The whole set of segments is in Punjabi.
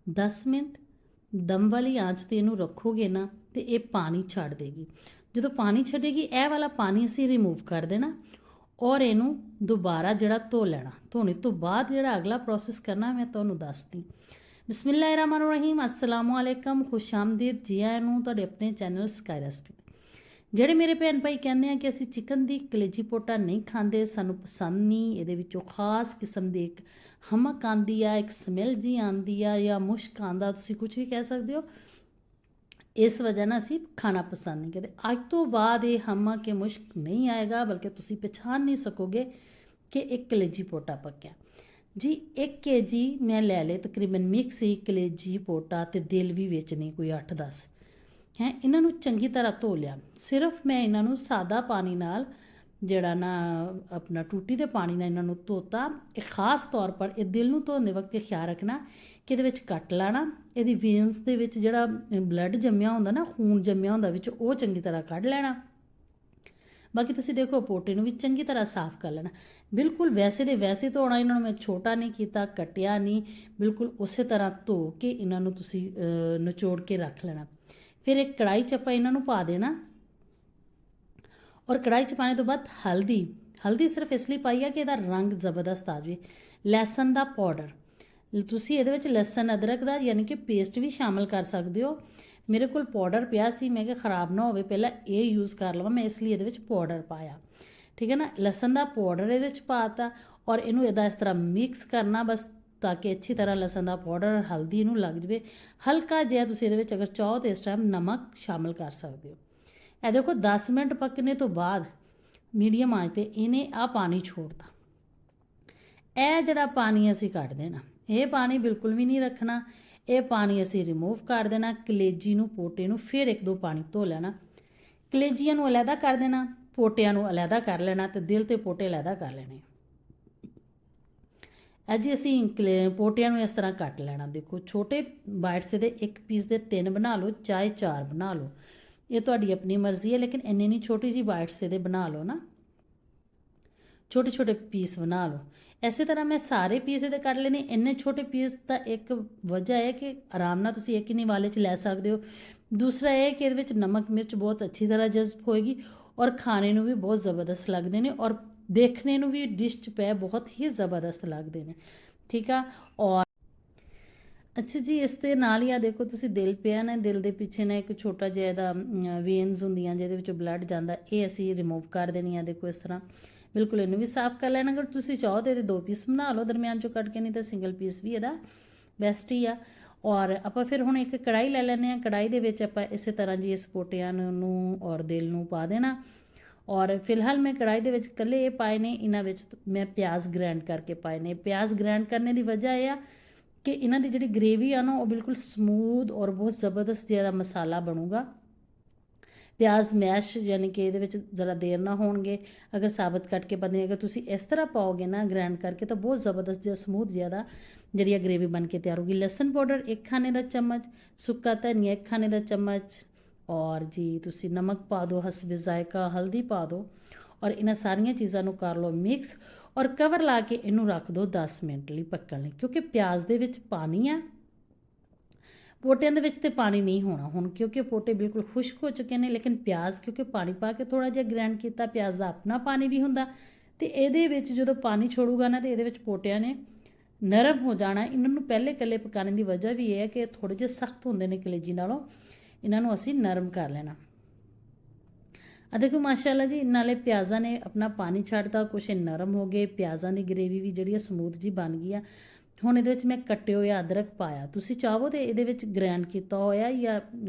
10 ਮਿੰਟ ਦਮ ਵਾਲੀ ਆਂਚ ਤੇ ਇਹਨੂੰ ਰੱਖੋਗੇ ਨਾ ਤੇ ਇਹ ਪਾਣੀ ਛੱਡ ਦੇਗੀ। ਜਦੋਂ ਪਾਣੀ ਛੱਡੇਗੀ ਇਹ ਵਾਲਾ ਪਾਣੀ ਅਸੀਂ ਰਿਮੂਵ ਕਰ ਦੇਣਾ ਔਰ ਇਹਨੂੰ ਦੁਬਾਰਾ ਜਿਹੜਾ ਧੋ ਲੈਣਾ। ਧੋਣੇ ਤੋਂ ਬਾਅਦ ਜਿਹੜਾ ਅਗਲਾ ਪ੍ਰੋਸੈਸ ਕਰਨਾ ਮੈਂ ਤੁਹਾਨੂੰ ਦੱਸਦੀ। ਬਿਸਮਿਲ੍ਲਾਹਿਰਰਹਿਮਾਨਿਰਰਹੀਮ, ਅਸਲਾਮੁ ਅਲੈਕਮ, ਖੁਸ਼ ਆਮਦੀਦ ਜੀ ਆਇਆਂ ਨੂੰ ਤੁਹਾਡੇ ਆਪਣੇ ਚੈਨਲ ਸਕਾਈ ਰੈਸਪੀ। ਜਿਹੜੇ ਮੇਰੇ ਭੈਣ ਭਾਈ ਕਹਿੰਦੇ ਆ ਕਿ ਅਸੀਂ ਚਿਕਨ ਦੀ ਕਲੇਜੀ ਪੋਟਾ ਨਹੀਂ ਖਾਂਦੇ, ਸਾਨੂੰ ਪਸੰਦ ਨਹੀਂ, ਇਹਦੇ ਵਿੱਚੋਂ ਖਾਸ ਕਿਸਮ ਦੀ ਇੱਕ ਹਮਕ ਆਉਂਦੀ ਆ, ਇੱਕ ਸਮੈਲ ਜੀ ਆਉਂਦੀ ਆ ਜਾਂ ਮੁਸ਼ਕ ਆਉਂਦਾ, ਤੁਸੀਂ ਕੁਝ ਵੀ ਕਹਿ ਸਕਦੇ ਹੋ, ਇਸ ਵਜ੍ਹਾ ਨਾਲ ਅਸੀਂ ਖਾਣਾ ਪਸੰਦ ਨਹੀਂ ਕਰਦੇ। ਅੱਜ ਤੋਂ ਬਾਅਦ ਇਹ ਹਮਕ ਕੇ ਮੁਸ਼ਕ ਨਹੀਂ ਆਏਗਾ, ਬਲਕਿ ਤੁਸੀਂ ਪਛਾਣ ਨਹੀਂ ਸਕੋਗੇ ਕਿ ਇੱਕ ਕਲੇਜੀ ਪੋਟਾ ਪੱਕਿਆ ਜੀ। 1 kg ਮੈਂ ਲੈ ਲਏ ਤਕਰੀਬਨ ਮਿਕਸ ਹੀ ਕਲੇਜੀ ਪੋਟਾ ਤੇ ਦਿਲ ਵੀ ਵਿੱਚ ਨਹੀਂ, ਕੋਈ 8-10 ਹੈ। ਇਹਨਾਂ ਨੂੰ ਚੰਗੀ ਤਰ੍ਹਾਂ ਧੋ ਲਿਆ। ਸਿਰਫ ਮੈਂ ਇਹਨਾਂ ਨੂੰ ਸਾਦਾ ਪਾਣੀ ਨਾਲ ਜਿਹੜਾ ਨਾ ਆਪਣਾ ਟੂਟੀ ਦੇ ਪਾਣੀ ਨਾਲ ਇਹਨਾਂ ਨੂੰ ਧੋਤਾ। ਇਹ ਖਾਸ ਤੌਰ ਪਰ ਇਹ ਦਿਲ ਨੂੰ ਧੋਣ ਦੇ ਵਕਤ ਇਹ ਖਿਆਲ ਰੱਖਣਾ ਕਿ ਇਹਦੇ ਵਿੱਚ ਕੱਟ ਲਾਣਾ, ਇਹਦੀ ਵੇਨਸ ਦੇ ਵਿੱਚ ਜਿਹੜਾ ਬਲੱਡ ਜੰਮਿਆ ਹੁੰਦਾ ਨਾ, ਖੂਨ ਜੰਮਿਆ ਹੁੰਦਾ ਵਿੱਚ, ਉਹ ਚੰਗੀ ਤਰ੍ਹਾਂ ਕੱਢ ਲੈਣਾ। ਬਾਕੀ ਤੁਸੀਂ ਦੇਖੋ ਪੋਟੇ ਨੂੰ ਵੀ ਚੰਗੀ ਤਰ੍ਹਾਂ ਸਾਫ਼ ਕਰ ਲੈਣਾ। ਬਿਲਕੁਲ ਵੈਸੇ ਦੇ ਵੈਸੇ ਧੋਣਾ, ਇਹਨਾਂ ਨੂੰ ਮੈਂ ਛੋਟਾ ਨਹੀਂ ਕੀਤਾ, ਕੱਟਿਆ ਨਹੀਂ, ਬਿਲਕੁਲ ਉਸੇ ਤਰ੍ਹਾਂ ਧੋ ਕੇ ਇਹਨਾਂ ਨੂੰ ਤੁਸੀਂ ਨਿਚੋੜ ਕੇ ਰੱਖ ਲੈਣਾ। ਫਿਰ ਇੱਕ ਕੜਾਈ 'ਚ ਆਪਾਂ ਇਹਨਾਂ ਨੂੰ ਪਾ ਦੇਣਾ ਔਰ ਕੜਾਈ 'ਚ ਪਾਣੇ ਤੋਂ ਬਾਅਦ ਹਲਦੀ ਸਿਰਫ ਇਸ ਲਈ ਪਾਈ ਆ ਕਿ ਇਹਦਾ ਰੰਗ ਜ਼ਬਰਦਸਤ ਆ ਜਾਵੇ। ਲਸਣ ਦਾ ਪਾਊਡਰ, ਤੁਸੀਂ ਇਹਦੇ ਵਿੱਚ ਲਸਣ ਅਦਰਕ ਦਾ ਯਾਨੀ ਕਿ ਪੇਸਟ ਵੀ ਸ਼ਾਮਿਲ ਕਰ ਸਕਦੇ ਹੋ। ਮੇਰੇ ਕੋਲ ਪਾਊਡਰ ਪਿਆ ਸੀ, ਮੈਂ ਕਿਹਾ ਖ਼ਰਾਬ ਨਾ ਹੋਵੇ ਪਹਿਲਾਂ ਇਹ ਯੂਜ਼ ਕਰ ਲਵਾਂ, ਮੈਂ ਇਸ ਲਈ ਇਹਦੇ ਵਿੱਚ ਪਾਊਡਰ ਪਾਇਆ। ਠੀਕ ਹੈ ਨਾ, ਲਸਣ ਦਾ ਪਾਊਡਰ ਇਹਦੇ ਵਿੱਚ ਪਾਤਾ ਔਰ ਇਹਨੂੰ ਇਹਦਾ ਇਸ ਤਰ੍ਹਾਂ ਮਿਕਸ ਕਰਨਾ ਬਸ, ਤਾਂ ਕਿ ਅੱਛੀ ਤਰ੍ਹਾਂ ਲਸਣ ਦਾ ਪਾਊਡਰ ਹਲਦੀ ਨੂੰ ਲੱਗ ਜਾਵੇ। ਹਲਕਾ ਜਿਹਾ ਤੁਸੀਂ ਇਹਦੇ ਵਿੱਚ ਅਗਰ ਚਾਹੋ ਤਾਂ ਇਸ ਟਾਈਮ ਨਮਕ ਸ਼ਾਮਿਲ ਕਰ ਸਕਦੇ ਹੋ। ਇਹ ਦੇਖੋ 10 ਮਿੰਟ ਪੱਕਣੇ ਤੋਂ ਬਾਅਦ ਮੀਡੀਅਮ ਆਂਚ ਤੇ ਇਹਨੇ ਆ ਪਾਣੀ ਛੋੜਤਾ। ਇਹ ਜਿਹੜਾ ਪਾਣੀ ਅਸੀਂ ਕੱਢ ਦੇਣਾ, ਇਹ ਪਾਣੀ ਬਿਲਕੁਲ ਵੀ ਨਹੀਂ ਰੱਖਣਾ, ਇਹ ਪਾਣੀ ਅਸੀਂ ਰਿਮੂਵ ਕਰ ਦੇਣਾ। ਕਲੇਜੀ ਨੂੰ ਪੋਟੇ ਨੂੰ ਫਿਰ 1-2 ਪਾਣੀ ਧੋ ਲੈਣਾ। ਕਲੇਜੀਆਂ ਨੂੰ ਅਲੱਗਾ ਕਰ ਦੇਣਾ, ਪੋਟਿਆਂ ਨੂੰ ਅਲੱਗਾ ਕਰ ਲੈਣਾ ਤੇ ਦਿਲ ਤੇ ਪੋਟੇ ਅਲੱਗਾ ਕਰ ਲੈਣੇ। ਅੱਜ ਅਸੀਂ ਪੋਟਿਆਂ ਨੂੰ ਇਸ ਤਰ੍ਹਾਂ ਕੱਟ ਲੈਣਾ। ਦੇਖੋ ਛੋਟੇ ਬਾਈਟਸ ਦੇ 1 ਪੀਸ ਦੇ 3 ਬਣਾ ਲਓ, ਚਾਹੇ 4 ਬਣਾ ਲਓ, ਇਹ ਤੁਹਾਡੀ ਆਪਣੀ ਮਰਜ਼ੀ ਹੈ, ਲੇਕਿਨ ਇੰਨੀ ਨਹੀਂ ਛੋਟੀ ਜਿਹੀ ਬਾਈਟਸ ਦੇ ਬਣਾ ਲਓ ਨਾ, ਛੋਟੇ ਛੋਟੇ ਪੀਸ ਬਣਾ ਲਓ। ਇਸੇ ਤਰ੍ਹਾਂ ਮੈਂ ਸਾਰੇ ਪੀਸ ਇਹਦੇ ਕੱਢ ਲੈਣੇ। ਇੰਨੇ ਛੋਟੇ ਪੀਸ ਦਾ ਇੱਕ ਵਜ੍ਹਾ ਹੈ ਕਿ ਆਰਾਮ ਨਾਲ ਤੁਸੀਂ ਇੱਕ ਹੀ ਨਿਵਾਲੇ 'ਚ ਲੈ ਸਕਦੇ ਹੋ। ਦੂਸਰਾ ਇਹ ਕਿ ਇਹਦੇ ਵਿੱਚ ਨਮਕ ਮਿਰਚ ਬਹੁਤ ਅੱਛੀ ਤਰ੍ਹਾਂ ਜਜ਼ਬ ਹੋਏਗੀ ਔਰ ਖਾਣੇ ਨੂੰ ਵੀ ਬਹੁਤ ਜ਼ਬਰਦਸਤ ਲੱਗਦੇ ਨੇ ਔਰ ਦੇਖਣੇ ਨੂੰ ਵੀ ਡਿਸ਼ 'ਚ ਪੈ ਬਹੁਤ ਹੀ ਜ਼ਬਰਦਸਤ ਲੱਗਦੇ ਨੇ। ਠੀਕ ਆ। ਔਰ ਅੱਛਾ ਜੀ, ਇਸ ਦੇ ਨਾਲ ਹੀ ਆ ਦੇਖੋ ਤੁਸੀਂ ਦਿਲ ਪਿਆ ਨਾ, ਦਿਲ ਦੇ ਪਿੱਛੇ ਨਾ ਇੱਕ ਛੋਟਾ ਜਿਹਾ ਇਹਦਾ ਵੇਨਸ ਹੁੰਦੀਆਂ ਜਿਹਦੇ ਵਿੱਚੋਂ ਬਲੱਡ ਜਾਂਦਾ, ਇਹ ਅਸੀਂ ਰਿਮੂਵ ਕਰ ਦੇਣੀ ਆ। ਦੇਖੋ ਇਸ ਤਰ੍ਹਾਂ ਬਿਲਕੁਲ ਇਹਨੂੰ ਵੀ ਸਾਫ਼ ਕਰ ਲੈਣਾ। ਅਗਰ ਤੁਸੀਂ ਚਾਹੋ ਤਾਂ ਇਹਦੇ 2 ਪੀਸ ਬਣਾ ਲਓ ਦਰਮਿਆਨ 'ਚੋਂ ਕੱਢ ਕੇ, ਨਹੀਂ ਤਾਂ ਸਿੰਗਲ ਪੀਸ ਵੀ ਇਹਦਾ ਬੈਸਟ ਹੀ ਆ। ਔਰ ਆਪਾਂ ਫਿਰ ਹੁਣ ਇੱਕ ਕੜਾਈ ਲੈ ਲੈਂਦੇ ਹਾਂ। ਕੜਾਈ ਦੇ ਵਿੱਚ ਆਪਾਂ ਇਸੇ ਤਰ੍ਹਾਂ ਜੀ ਇਸ ਪੋਟਿਆਂ ਨੂੰ ਔਰ ਦਿਲ ਨੂੰ ਪਾ ਦੇਣਾ। ਔਰ ਫਿਲਹਾਲ ਮੈਂ ਕੜਾਈ ਦੇ ਵਿੱਚ ਇਕੱਲੇ ਇਹ ਪਾਏ ਨੇ, ਇਹਨਾਂ ਵਿੱਚ ਮੈਂ ਪਿਆਜ਼ ਗ੍ਰੈਂਡ ਕਰਕੇ ਪਾਏ ਨੇ। ਪਿਆਜ਼ ਗ੍ਰੈਂਡ ਕਰਨੇ ਦੀ ਵਜ੍ਹਾ ਇਹ ਆ ਕਿ ਇਹਨਾਂ ਦੀ ਜਿਹੜੀ ਗ੍ਰੇਵੀ ਆ ਨਾ ਉਹ ਬਿਲਕੁਲ ਸਮੂਥ ਔਰ ਬਹੁਤ ਜ਼ਬਰਦਸਤ ਜਿਹਾ ਮਸਾਲਾ ਬਣੂਗਾ। ਪਿਆਜ਼ ਮੈਸ਼ ਯਾਨੀ ਕਿ ਇਹਦੇ ਵਿੱਚ ਜ਼ਰਾ ਦੇਰ ਨਾ ਹੋਣਗੇ। ਅਗਰ ਸਾਬਤ ਕੱਟ ਕੇ ਪਾਉਂਦੇ, ਅਗਰ ਤੁਸੀਂ ਇਸ ਤਰ੍ਹਾਂ ਪਾਓਗੇ ਨਾ ਗ੍ਰੈਂਡ ਕਰਕੇ, ਤਾਂ ਬਹੁਤ ਜ਼ਬਰਦਸਤ ਜਿਹਾ ਸਮੂਥ ਜਿਆਦਾ ਜਿਹੜੀ ਆ ਗ੍ਰੇਵੀ ਬਣ ਕੇ ਤਿਆਰ ਹੋਗੀ। ਲਸਣ ਪਾਊਡਰ 1 ਖਾਣੇ ਦਾ ਚਮਚ, ਸੁੱਕਾ ਧਨੀਆ 1 ਖਾਣੇ ਦਾ ਚਮਚ ਔਰ ਜੀ ਤੁਸੀਂ ਨਮਕ ਪਾ ਦਿਓ ਹਸਬੇ ਜ਼ਾਇਕਾ, ਹਲਦੀ ਪਾ ਦਿਓ ਔਰ ਇਹਨਾਂ ਸਾਰੀਆਂ ਚੀਜ਼ਾਂ ਨੂੰ ਕਰ ਲਓ ਮਿਕਸ ਔਰ ਕਵਰ ਲਾ ਕੇ ਇਹਨੂੰ ਰੱਖ ਦਿਓ 10 ਮਿੰਟ ਲਈ ਪੱਕਣ ਲਈ। ਕਿਉਂਕਿ ਪਿਆਜ਼ ਦੇ ਵਿੱਚ ਪਾਣੀ ਆ, ਪੋਟਿਆਂ ਦੇ ਵਿੱਚ ਤੇ ਪਾਣੀ ਨਹੀਂ ਹੋਣਾ ਹੁਣ, ਕਿਉਂਕਿ ਪੋਟੇ ਬਿਲਕੁਲ ਖੁਸ਼ਕ ਹੋ ਚੁੱਕੇ ਨੇ। ਲੇਕਿਨ ਪਿਆਜ਼ ਕਿਉਂਕਿ ਪਾਣੀ ਪਾ ਕੇ ਥੋੜਾ ਜਿਹਾ ਗ੍ਰੈਂਡ ਕੀਤਾ, ਪਿਆਜ਼ ਦਾ ਆਪਣਾ ਪਾਣੀ ਵੀ ਹੁੰਦਾ ਤੇ ਇਹਦੇ ਵਿੱਚ ਜਦੋਂ ਪਾਣੀ ਛੋੜੂਗਾ ਨਾ ਤੇ ਇਹਦੇ ਵਿੱਚ ਪੋਟਿਆਂ ਨੇ ਨਰਮ ਹੋ ਜਾਣਾ। ਇਹਨਾਂ ਨੂੰ ਪਹਿਲੇ ਇਕੱਲੇ ਪਕਾਉਣ ਦੀ ਵਜ੍ਹਾ ਵੀ ਇਹ ਹੈ ਕਿ ਥੋੜੇ ਜਿਹੇ ਸਖਤ ਹੁੰਦੇ ਨੇ ਕਲੇਜੀ ਨਾਲੋਂ, ਇਹਨਾਂ ਨੂੰ ਅਸੀਂ ਨਰਮ ਕਰ ਲੈਣਾ। ਆ ਦੇਖੋ ਮਾਸ਼ਾਅੱਲਾ ਜੀ, ਨਾਲੇ ਪਿਆਜ਼ਾਂ ਨੇ ਆਪਣਾ ਪਾਣੀ ਛੱਡਤਾ, ਕੁਛ ਨਰਮ ਹੋ ਗਏ, ਪਿਆਜ਼ਾਂ ਦੀ ਗ੍ਰੇਵੀ ਵੀ ਜਿਹੜੀ ਸਮੂਥ ਜੀ ਬਣ ਗਈ ਆ। ਹੁਣ ਇਹਦੇ ਵਿੱਚ ਮੈਂ ਕੱਟੇ ਹੋਏ ਅਦਰਕ ਪਾਇਆ, ਤੁਸੀਂ ਚਾਹੋ ਤੇ ਇਹਦੇ ਵਿੱਚ ਗ੍ਰੈਂਡ ਕੀਤਾ ਹੋਇਆ ਜਾਂ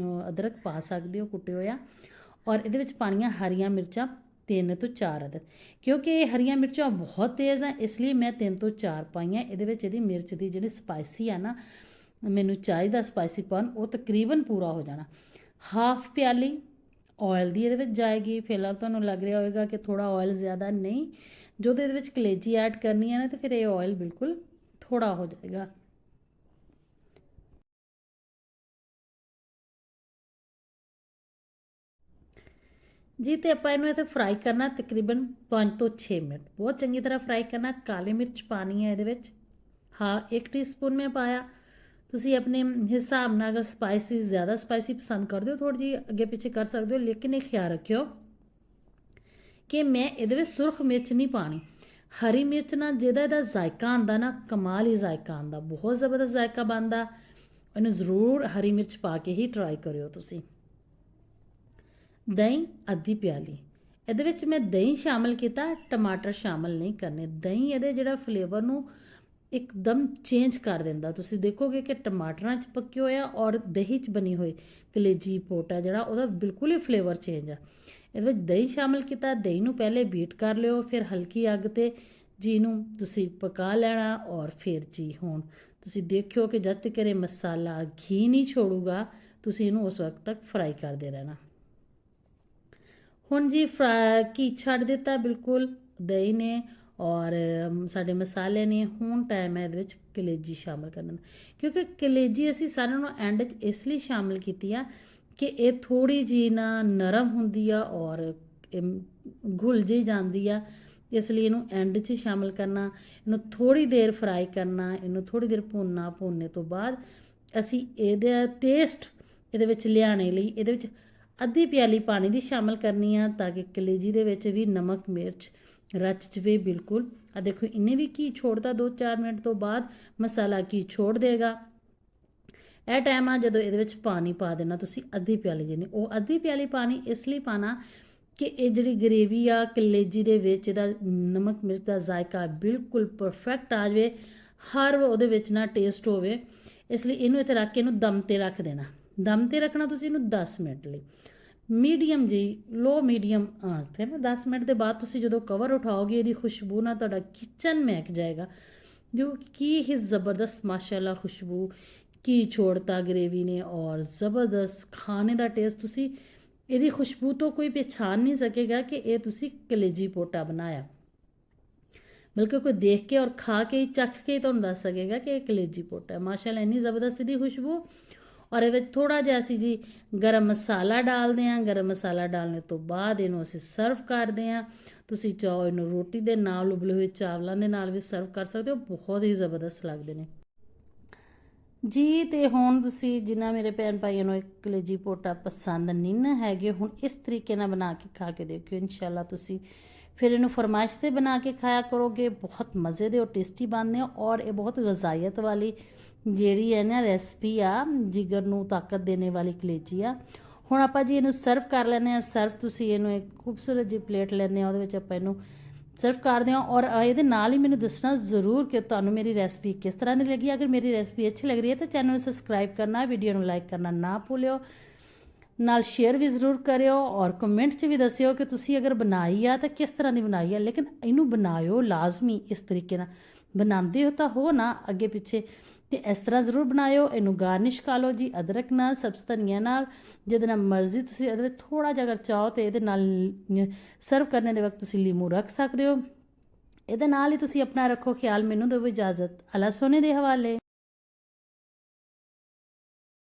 ਅਦਰਕ ਪਾ ਸਕਦੇ ਹੋ ਕੁੱਟੇ ਹੋਇਆ। ਔਰ ਇਹਦੇ ਵਿੱਚ ਪਾਣੀਆਂ ਹਰੀਆਂ ਮਿਰਚਾਂ 3 ਤੋਂ 4 ਅਦਦ, ਕਿਉਂਕਿ ਇਹ ਹਰੀਆਂ ਮਿਰਚਾਂ ਬਹੁਤ ਤੇਜ਼ ਆ ਇਸ ਲਈ ਮੈਂ 3 ਤੋਂ 4 ਪਾਈਆਂ। ਇਹਦੇ ਵਿੱਚ ਇਹਦੀ ਮਿਰਚ ਦੀ ਜਿਹੜੀ ਸਪਾਈਸੀ ਆ ਨਾ, ਮੈਨੂੰ ਚਾਹੀਦਾ ਸਪਾਈਸੀਪਨ ਉਹ ਤਕਰੀਬਨ ਪੂਰਾ ਹੋ ਜਾਣਾ। ਹਾਫ ਪਿਆਲੀ ਆਇਲ ਦੀ ਇਹਦੇ ਵਿੱਚ ਜਾਏਗੀ। ਫਿਲਹਾਲ ਤੁਹਾਨੂੰ ਲੱਗ ਰਿਹਾ ਹੋਵੇਗਾ ਕਿ ਥੋੜਾ ਆਇਲ ਜ਼ਿਆਦਾ, ਨਹੀਂ, ਜਦੋਂ ਇਹਦੇ ਵਿੱਚ ਕਲੇਜੀ ਐਡ ਕਰਨੀ ਹੈ ਨਾ ਤਾਂ ਫਿਰ ਇਹ ਆਇਲ ਬਿਲਕੁਲ ਥੋੜਾ ਹੋ ਜਾਏਗਾ। ਜੀ ਤੇ ਆਪਾਂ ਇਹਨੂੰ ਇੱਥੇ ਫਰਾਈ ਕਰਨਾ ਤਕਰੀਬਨ 5 ਤੋਂ 6 ਮਿੰਟ, ਬਹੁਤ ਚੰਗੀ ਤਰ੍ਹਾਂ ਫਰਾਈ ਕਰਨਾ। ਕਾਲੀ ਮਿਰਚ ਪਾਣੀ ਹੈ ਇਹਦੇ ਵਿੱਚ, ਹਾਂ 1 ਟੀਸਪੂਨ ਮੈਂ ਪਾਇਆ। ਤੁਸੀਂ ਆਪਣੇ ਹਿਸਾਬ ਨਾਲ ਅਗਰ ਸਪਾਈਸੀ ਜ਼ਿਆਦਾ ਸਪਾਈਸੀ ਪਸੰਦ ਕਰਦੇ ਹੋ ਥੋੜੀ ਜਿਹੀ ਅੱਗੇ ਪਿੱਛੇ ਕਰ ਸਕਦੇ ਹੋ, ਲੇਕਿਨ ਇਹ ਖਿਆਲ ਰੱਖਿਓ ਕਿ ਮੈਂ ਇਹਦੇ ਵਿੱਚ ਸੁਰਖ ਮਿਰਚ ਨਹੀਂ ਪਾਣੀ। ਹਰੀ ਮਿਰਚ ਨਾਲ ਜਿਹਦਾ ਇਹਦਾ ਜ਼ਾਇਕਾ ਆਉਂਦਾ ਨਾ, ਕਮਾਲ ਹੀ ਜ਼ਾਇਕਾ ਆਉਂਦਾ, ਬਹੁਤ ਜ਼ਬਰਦਸਤ ਜ਼ਾਇਕਾ ਬਣਦਾ। ਇਹਨੂੰ ਜ਼ਰੂਰ ਹਰੀ ਮਿਰਚ ਪਾ ਕੇ ਹੀ ਟਰਾਈ ਕਰਿਓ ਤੁਸੀਂ। ਦਹੀਂ ਅੱਧੀ ਪਿਆਲੀ, ਇਹਦੇ ਵਿੱਚ ਮੈਂ ਦਹੀਂ ਸ਼ਾਮਿਲ ਕੀਤਾ, ਟਮਾਟਰ ਸ਼ਾਮਿਲ ਨਹੀਂ ਕਰਨੇ। ਦਹੀਂ ਇਹਦੇ ਜਿਹੜਾ ਫਲੇਵਰ ਨੂੰ ਇੱਕਦਮ ਚੇਂਜ ਕਰ ਦਿੰਦਾ। ਤੁਸੀਂ ਦੇਖੋਗੇ ਕਿ ਟਮਾਟਰਾਂ 'ਚ ਪੱਕਿਆ ਹੋਇਆ ਔਰ ਦਹੀਂ 'ਚ ਬਣੀ ਹੋਈ ਕਲੇਜੀ ਪੋਟਾ ਜਿਹੜਾ ਉਹਦਾ ਬਿਲਕੁਲ ਹੀ ਫਲੇਵਰ ਚੇਂਜ ਆ। ਇਹਦੇ ਵਿੱਚ ਦਹੀਂ ਸ਼ਾਮਿਲ ਕੀਤਾ, ਦਹੀਂ ਨੂੰ ਪਹਿਲੇ ਬੀਟ ਕਰ ਲਿਓ, ਫਿਰ ਹਲਕੀ ਅੱਗ ਤੇ ਜੀ ਨੂੰ ਤੁਸੀਂ ਪਕਾ ਲੈਣਾ। ਔਰ ਫਿਰ ਜੀ ਹੁਣ ਤੁਸੀਂ ਦੇਖਿਓ ਕਿ ਜਦ ਤੱਕ ਇਹ ਮਸਾਲਾ ਘੀ ਨਹੀਂ ਛੋੜੂਗਾ ਤੁਸੀਂ ਇਹਨੂੰ ਉਸ ਵਕਤ ਤੱਕ ਫਰਾਈ ਕਰਦੇ ਰਹਿਣਾ। ਹੁਣ ਜੀ ਘੀ ਛੱਡ ਦਿੱਤਾ ਬਿਲਕੁਲ ਦਹੀਂ ਨੇ ਔਰ ਸਾਡੇ ਮਸਾਲੇ ਨੇ। ਹੁਣ ਟਾਈਮ ਹੈ ਇਹਦੇ ਵਿੱਚ ਕਲੇਜੀ ਸ਼ਾਮਿਲ ਕਰਨ ਦਾ, ਕਿਉਂਕਿ ਕਲੇਜੀ ਅਸੀਂ ਸਾਰਿਆਂ ਨੂੰ ਐਂਡ 'ਚ ਇਸ ਲਈ ਸ਼ਾਮਿਲ ਕੀਤੀ ਆ ਕਿ ਇਹ ਥੋੜੀ ਜਿਹੀ ਨਾ ਨਰਮ ਹੁੰਦੀ ਆ ਔਰ ਘੁਲ ਜਿਹੀ ਜਾਂਦੀ ਆ, ਇਸ ਲਈ ਇਹਨੂੰ ਐਂਡ 'ਚ ਸ਼ਾਮਿਲ ਕਰਨਾ। ਇਹਨੂੰ ਥੋੜੀ ਦੇਰ ਫਰਾਈ ਕਰਨਾ, ਇਹਨੂੰ ਥੋੜੀ ਦੇਰ ਭੁੰਨਣਾ। ਭੁੰਨਣੇ ਤੋਂ ਬਾਅਦ ਅਸੀਂ ਇਹਦਾ ਟੇਸਟ ਇਹਦੇ ਵਿੱਚ ਲਿਆਉਣ ਲਈ ਇਹਦੇ ਵਿੱਚ ਅੱਧੀ ਪਿਆਲੀ ਪਾਣੀ ਦੀ ਸ਼ਾਮਿਲ ਕਰਨੀ ਆ, ਤਾਂ ਕਿ ਕਲੇਜੀ ਦੇ ਵਿੱਚ ਵੀ ਨਮਕ ਮਿਰਚ ਰਚ ਜਵੇ ਬਿਲਕੁਲ। ਆ ਦੇਖੋ ਇਹਨੇ ਵੀ ਘੀ ਛੋੜਦਾ, 2-4 ਮਿੰਟ ਤੋਂ ਬਾਅਦ ਮਸਾਲਾ ਘੀ ਛੋੜ ਦੇਗਾ। ਇਹ ਟਾਈਮ ਆ ਜਦੋਂ ਇਹਦੇ ਵਿੱਚ ਪਾਣੀ ਪਾ ਦੇਣਾ ਤੁਸੀਂ ਅੱਧੀ ਪਿਆਲੀ ਜਿੰਨੀ। ਉਹ ਅੱਧੀ ਪਿਆਲੀ ਪਾਣੀ ਇਸ ਲਈ ਪਾਣਾ ਕਿ ਇਹ ਜਿਹੜੀ ਗਰੇਵੀ ਆ ਕਲੇਜੀ ਦੇ ਵਿੱਚ ਇਹਦਾ ਨਮਕ ਮਿਰਚ ਦਾ ਜ਼ਾਇਕਾ ਬਿਲਕੁਲ ਪਰਫੈਕਟ ਆ ਜਾਵੇ, ਹਰ ਉਹਦੇ ਵਿੱਚ ਨਾ ਟੇਸਟ ਹੋਵੇ। ਇਸ ਲਈ ਇਹਨੂੰ ਇੱਥੇ ਰੱਖ ਕੇ ਇਹਨੂੰ ਦਮ 'ਤੇ ਰੱਖ ਦੇਣਾ। ਦਮ 'ਤੇ ਰੱਖਣਾ ਤੁਸੀਂ ਇਹਨੂੰ 10 ਮਿੰਟ ਲਈ, ਮੀਡੀਅਮ ਜੀ ਲੋ ਮੀਡੀਅਮ ਆਂਚ 'ਤੇ ਨਾ। 10 ਮਿੰਟ ਦੇ ਬਾਅਦ ਤੁਸੀਂ ਜਦੋਂ ਕਵਰ ਉਠਾਓਗੇ ਇਹਦੀ ਖੁਸ਼ਬੂ ਨਾਲ ਤੁਹਾਡਾ ਕਿਚਨ ਮਹਿਕ ਜਾਏਗਾ, ਜੋ ਕੀ ਹੀ ਜ਼ਬਰਦਸਤ ਮਾਸ਼ਾਅੱਲਾ ਖੁਸ਼ਬੂ ਕੀ ਛੋੜਤਾ ਗਰੇਵੀ ਨੇ। ਔਰ ਜ਼ਬਰਦਸਤ ਖਾਣੇ ਦਾ ਟੇਸਟ, ਤੁਸੀਂ ਇਹਦੀ ਖੁਸ਼ਬੂ ਤੋਂ ਕੋਈ ਪਛਾਣ ਨਹੀਂ ਸਕੇਗਾ ਕਿ ਇਹ ਤੁਸੀਂ ਕਲੇਜੀ ਪੋਟਾ ਬਣਾਇਆ, ਬਲਕਿ ਕੋਈ ਦੇਖ ਕੇ ਔਰ ਖਾ ਕੇ ਚੱਖ ਕੇ ਤੁਹਾਨੂੰ ਦੱਸ ਸਕੇਗਾ ਕਿ ਇਹ ਕਲੇਜੀ ਪੋਟਾ ਹੈ। ਮਾਸ਼ਾਅੱਲਾ ਇੰਨੀ ਜ਼ਬਰਦਸਤ ਦੀ ਖੁਸ਼ਬੂ। ਔਰ ਇਹਦੇ ਵਿੱਚ ਥੋੜਾ ਜਿਹਾ ਅਸੀਂ ਜੀ ਗਰਮ ਮਸਾਲਾ ਡਾਲਦੇ ਹਾਂ। ਗਰਮ ਮਸਾਲਾ ਡਾਲਣ ਤੋਂ ਬਾਅਦ ਇਹਨੂੰ ਅਸੀਂ ਸਰਵ ਕਰਦੇ ਹਾਂ। ਤੁਸੀਂ ਚਾਹੋ ਇਹਨੂੰ ਰੋਟੀ ਦੇ ਨਾਲ, ਉਬਲੇ ਹੋਏ ਚਾਵਲਾਂ ਦੇ ਨਾਲ ਵੀ ਸਰਵ ਕਰ ਸਕਦੇ ਹੋ, ਬਹੁਤ ਹੀ ਜ਼ਬਰਦਸਤ ਲੱਗਦੇ ਨੇ ਜੀ। ਤੇ ਹੁਣ ਤੁਸੀਂ ਜਿਨ੍ਹਾਂ ਮੇਰੇ ਭੈਣ ਭਾਈਆਂ ਨੂੰ ਕਲੇਜੀ ਪੋਟਾ ਪਸੰਦ ਨਹੀਂ ਨਾ ਹੈਗੇ, ਹੁਣ ਇਸ ਤਰੀਕੇ ਨਾਲ ਬਣਾ ਕੇ ਖਾ ਕੇ ਦੇਖਿਓ। ਇਨਸ਼ਾਅੱਲਾ ਤੁਸੀਂ ਫਿਰ ਇਹਨੂੰ ਫਰਮਾਇਸ਼ 'ਤੇ ਬਣਾ ਕੇ ਖਾਇਆ ਕਰੋਗੇ। ਬਹੁਤ ਮਜ਼ੇ ਦੇ ਔਰ ਟੇਸਟੀ ਬਣਦੇ ਆ ਔਰ ਇਹ ਬਹੁਤ ਗਜ਼ਾਈਅਤ ਵਾਲੀ ਜਿਹੜੀ ਹੈ ਨਾ ਰੈਸਪੀ ਆ, ਜਿਗਰ ਨੂੰ ਤਾਕਤ ਦੇਣੇ ਵਾਲੀ ਕਲੇਜੀ ਆ। ਹੁਣ ਆਪਾਂ ਜੀ ਇਹਨੂੰ ਸਰਵ ਕਰ ਲੈਂਦੇ ਹਾਂ। ਸਰਵ ਤੁਸੀਂ ਇਹਨੂੰ ਇੱਕ ਖੂਬਸੂਰਤ ਜਿਹੀ ਪਲੇਟ ਲੈਂਦੇ ਆ, ਉਹਦੇ ਵਿੱਚ ਆਪਾਂ ਇਹਨੂੰ ਸਰਵ ਕਰਦੇ ਹਾਂ। ਔਰ ਇਹਦੇ ਨਾਲ ਹੀ ਮੈਨੂੰ ਦੱਸਣਾ ਜ਼ਰੂਰ ਕਿ ਤੁਹਾਨੂੰ ਮੇਰੀ ਰੈਸਪੀ ਕਿਸ ਤਰ੍ਹਾਂ ਦੀ ਲੱਗੀ। ਅਗਰ ਮੇਰੀ ਰੈਸਪੀ ਅੱਛੀ ਲੱਗ ਰਹੀ ਹੈ ਤਾਂ ਚੈਨਲ ਨੂੰ ਸਬਸਕ੍ਰਾਈਬ ਕਰਨਾ, ਵੀਡੀਓ ਨੂੰ ਲਾਈਕ ਕਰਨਾ ਨਾ ਭੁੱਲਿਓ, ਨਾਲ ਸ਼ੇਅਰ ਵੀ ਜ਼ਰੂਰ ਕਰਿਓ। ਔਰ ਕਮੈਂਟ 'ਚ ਵੀ ਦੱਸਿਓ ਕਿ ਤੁਸੀਂ ਅਗਰ ਬਣਾਈ ਆ ਤਾਂ ਕਿਸ ਤਰ੍ਹਾਂ ਦੀ ਬਣਾਈ ਆ। ਲੇਕਿਨ ਇਹਨੂੰ ਬਣਾਇਓ ਲਾਜ਼ਮੀ ਇਸ ਤਰੀਕੇ ਨਾਲ, ਬਣਾਉਂਦੇ ਹੋ ਤਾਂ ਹੋ ਨਾ ਅੱਗੇ ਪਿੱਛੇ, ਤੇ ਇਸ ਤਰ੍ਹਾਂ ਜ਼ਰੂਰ ਬਣਾਇਓ। ਇਹਨੂੰ ਗਾਰਨਿਸ਼ ਕਰ ਲਓ ਜੀ ਅਦਰਕ ਨਾਲ, ਸਬਜ਼ ਧਨੀਆ ਨਾਲ, ਜਿਹਦੇ ਨਾਲ ਮਰਜ਼ੀ ਤੁਸੀਂ ਇਹਦੇ ਵਿੱਚ ਥੋੜਾ ਜਿਹਾ ਅਗਰ ਚਾਹੋ ਤੇ ਇਹਦੇ ਨਾਲ ਸਰਵ ਕਰਨ ਦੇ ਵਕਤ ਤੁਸੀਂ ਲੀਮੂ ਰੱਖ ਸਕਦੇ ਹੋ। ਇਹਦੇ ਨਾਲ ਹੀ ਤੁਸੀਂ ਆਪਣਾ ਰੱਖੋ ਖਿਆਲ। ਮੈਨੂੰ ਦਿਓ ਇਜਾਜ਼ਤ, ਅੱਲਾ ਸੋਨੇ ਦੇ ਹਵਾਲੇ।